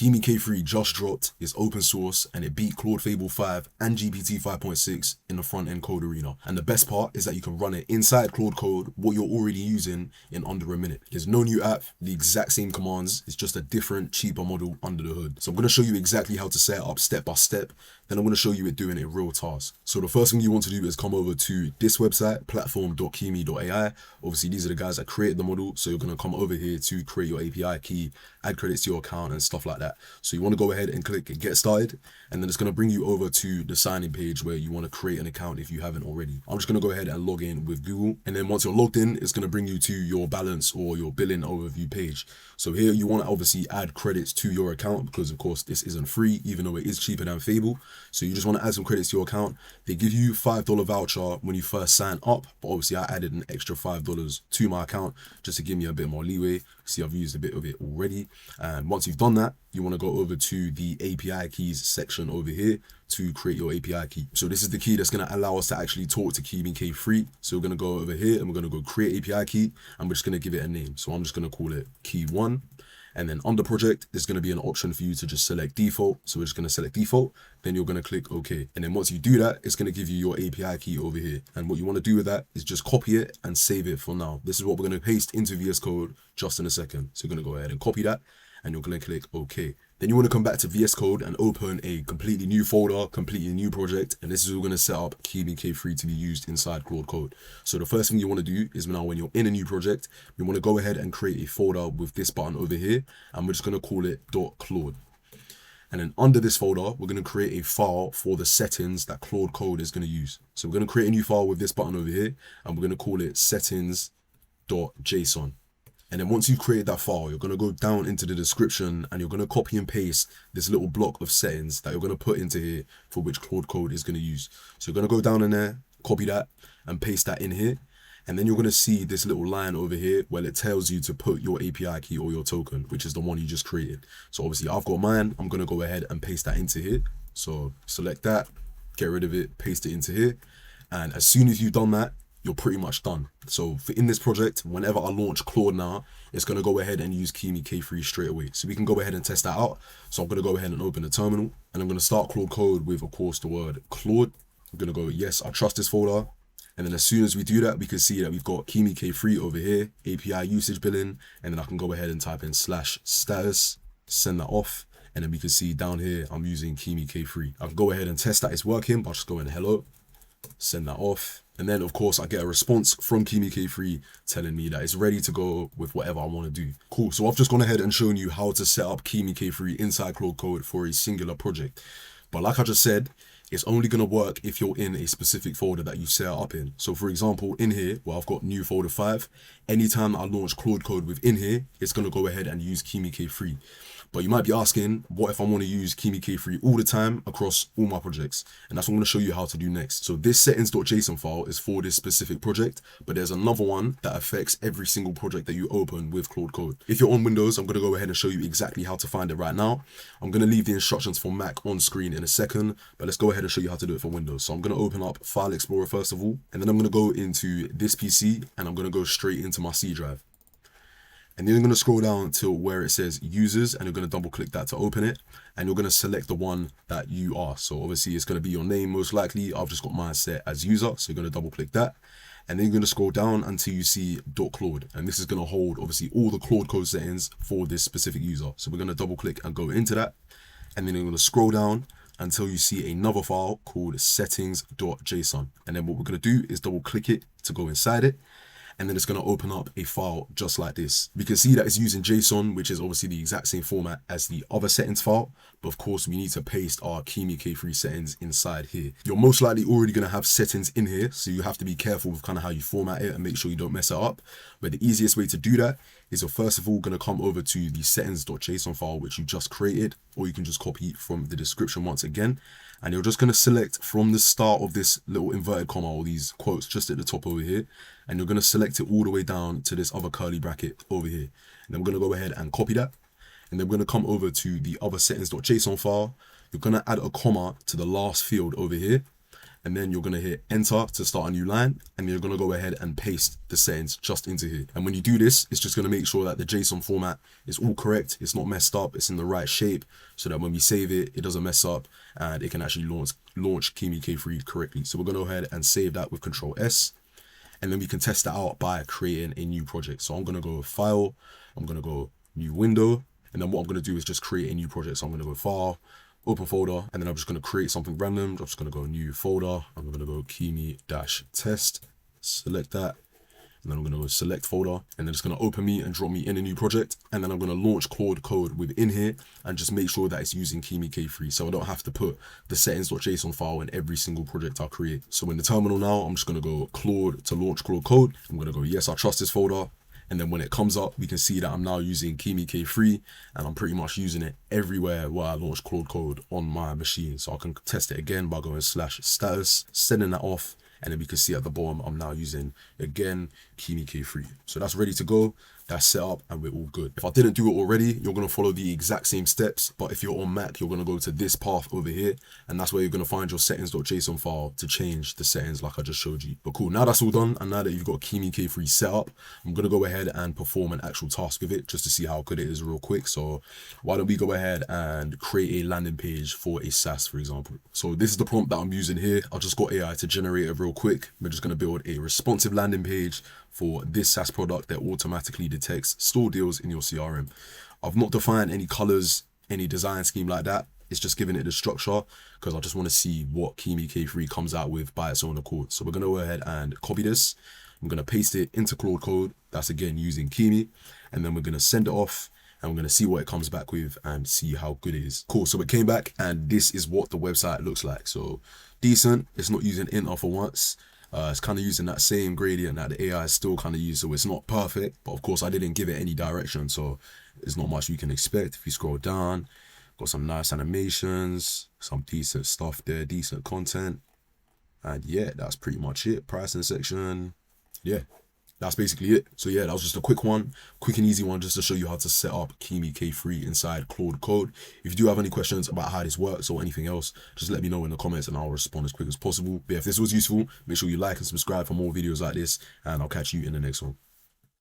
Kimi K3 just dropped, it's open source, and it beat Claude Fable 5 and GPT 5.6 in the Frontend Code Arena. And the best part is that you can run it inside Claude Code, what you're already using, in under a minute. There's no new app, the exact same commands, it's just a different, cheaper model under the hood. So I'm going to show you exactly how to set it up step by step, then I'm going to show you it doing it real tasks. So the first thing you want to do is come over to this website, platform.kimi.ai. Obviously, these are the guys that created the model, so you're going to come over here to create your API key, add credits to your account and stuff like that. So you want to go ahead and click get started, and then it's going to bring you over to the sign-in page where you want to create an account if you haven't already. I'm just going to go ahead and log in with Google, and then once you're logged in, it's going to bring you to your balance or your billing overview page. So here you want to obviously add credits to your account because of course this isn't free, even though it is cheaper than Fable. So you just want to add some credits to your account. They give you $5 voucher when you first sign up, but obviously I added an extra $5 to my account just to give me a bit more leeway. See, I've used a bit of it already. And once you've done that, you want to go over to the API keys section over here to create your API key. So this is the key that's going to allow us to actually talk to Kimi K3. So we're going to go over here and we're going to go create API key, and we're just going to give it a name. So I'm just going to call it key 1. And then under project, there's going to be an option for you to just select default. So we're just going to select default. Then you're going to click OK. And then once you do that, it's going to give you your API key over here. And what you want to do with that is just copy it and save it for now. This is what we're going to paste into VS Code just in a second. So you're going to go ahead and copy that, and you're going to click OK. Then you want to come back to VS Code and open a completely new folder, completely new project. And this is all going to set up Kimi K3 to be used inside Claude Code. So the first thing you want to do is now when you're in a new project, you want to go ahead and create a folder with this button over here. And we're just going to call it .claude. And then under this folder, we're going to create a file for the settings that Claude Code is going to use. So we're going to create a new file with this button over here, and we're going to call it settings.json. And then once you've created that file, you're going to go down into the description and you're going to copy and paste this little block of settings that you're going to put into here for which Claude Code is going to use. So you're going to go down in there, copy that and paste that in here. And then you're going to see this little line over here where it tells you to put your API key or your token, which is the one you just created. So obviously I've got mine. I'm going to go ahead and paste that into here. So select that, get rid of it, paste it into here. And as soon as you've done that, you're pretty much done. So for in this project, whenever I launch Claude now, it's going to go ahead and use Kimi K3 straight away. So we can go ahead and test that out. So I'm going to go ahead and open the terminal, and I'm going to start Claude Code with, of course, the word Claude. I'm going to go, yes, I trust this folder. And then as soon as we do that, we can see that we've got Kimi K3 over here, API usage billing, and then I can go ahead and type in /status, send that off. And then we can see down here, I'm using Kimi K3. I can go ahead and test that it's working by just going hello, send that off. And then of course I get a response from Kimi K3 telling me that it's ready to go with whatever I want to do. Cool, so I've just gone ahead and shown you how to set up Kimi K3 inside Claude Code for a singular project. But like I just said, it's only going to work if you're in a specific folder that you set it up in. So for example, in here, where I've got new folder 5, anytime I launch Claude Code within here, it's going to go ahead and use Kimi K3. But you might be asking, what if I want to use Kimi K3 all the time across all my projects? And that's what I'm going to show you how to do next. So this settings.json file is for this specific project, but there's another one that affects every single project that you open with Claude Code. If you're on Windows, I'm going to go ahead and show you exactly how to find it right now. I'm going to leave the instructions for Mac on screen in a second, but let's go ahead and show you how to do it for Windows. So I'm going to open up File Explorer first of all, and then I'm going to go into this PC, and I'm going to go straight into my C drive. And then you're going to scroll down to where it says users, and you're going to double click that to open it, and you're going to select the one that you are. So obviously it's going to be your name most likely. I've just got mine set as user, so you're going to double click that, and then you're going to scroll down until you see .claude, and this is going to hold obviously all the Claude Code settings for this specific user. So we're going to double click and go into that, and then you're going to scroll down until you see another file called settings.json, and then what we're going to do is double click it to go inside it. And then it's going to open up a file just like this. We can see that it's using JSON, which is obviously the exact same format as the other settings file. But of course, we need to paste our Kimi K3 settings inside here. You're most likely already going to have settings in here, so you have to be careful with kind of how you format it and make sure you don't mess it up. But the easiest way to do that is you're first of all going to come over to the settings.json file, which you just created, or you can just copy from the description once again. And you're just going to select from the start of this little inverted comma or these quotes just at the top over here. And you're going to select it all the way down to this other curly bracket over here. And then we're going to go ahead and copy that. And then we're going to come over to the other settings.json file. You're going to add a comma to the last field over here. and then you're going to hit enter to start a new line, and you're going to go ahead and paste the settings just into here. And when you do this, it's just going to make sure that the JSON format is all correct, it's not messed up, it's in the right shape, so that when we save it, it doesn't mess up and it can actually launch Kimi K3 correctly. So we're going to go ahead and save that with Control S, and then we can test that out by creating a new project. So I'm going to go File, I'm going to go New Window, and then what I'm going to do is just create a new project. So I'm going to go File, Open Folder, and then I'm just going to create something random. I'm just going to go New Folder, I'm going to go Kimi-test, select that, and then I'm going to go Select Folder, and then it's going to open me and drop me in a new project, and then I'm going to launch Claude Code within here and just make sure that it's using Kimi K3, so I don't have to put the settings.json file in every single project I create. So in the terminal now, I'm just going to go Claude to launch Claude Code. I'm going to go yes, I trust this folder. And then when it comes up, we can see that I'm now using Kimi K3, and I'm pretty much using it everywhere where I launch Claude Code on my machine. So I can test it again by going /status, setting that off, and then we can see at the bottom, I'm now using, again, Kimi K3. So that's ready to go, that's set up, and we're all good. If I didn't do it already, you're gonna follow the exact same steps, but if you're on Mac, you're gonna go to this path over here, and that's where you're gonna find your settings.json file to change the settings like I just showed you. But cool, now that's all done, and now that you've got Kimi K3 set up, I'm gonna go ahead and perform an actual task with it, just to see how good it is real quick. So why don't we go ahead and create a landing page for a SaaS, for example. So this is the prompt that I'm using here. I just got AI to generate it real quick. We're just gonna build a responsive landing page for this SaaS product that automatically detects store deals in your CRM. I've not defined any colors, any design scheme like that. It's just giving it the structure because I just want to see what Kimi K3 comes out with by its own accord. So we're going to go ahead and copy this. I'm going to paste it into Claude Code. That's again using Kimi. And then we're going to send it off, and we're going to see what it comes back with and see how good it is. Cool, so it came back and this is what the website looks like. So decent, it's not using int for once. It's kind of using that same gradient that the AI is still kind of used, so it's not perfect, but of course I didn't give it any direction, so there's not much you can expect. If you scroll down, got some nice animations, some decent stuff there, decent content, and yeah, that's pretty much it. Pricing section, yeah, that's basically it. So yeah, that was just a quick one, quick and easy one, just to show you how to set up Kimi K3 inside Claude Code. If you do have any questions about how this works or anything else, just let me know in the comments and I'll respond as quick as possible. But if this was useful, make sure you like and subscribe for more videos like this, and I'll catch you in the next one.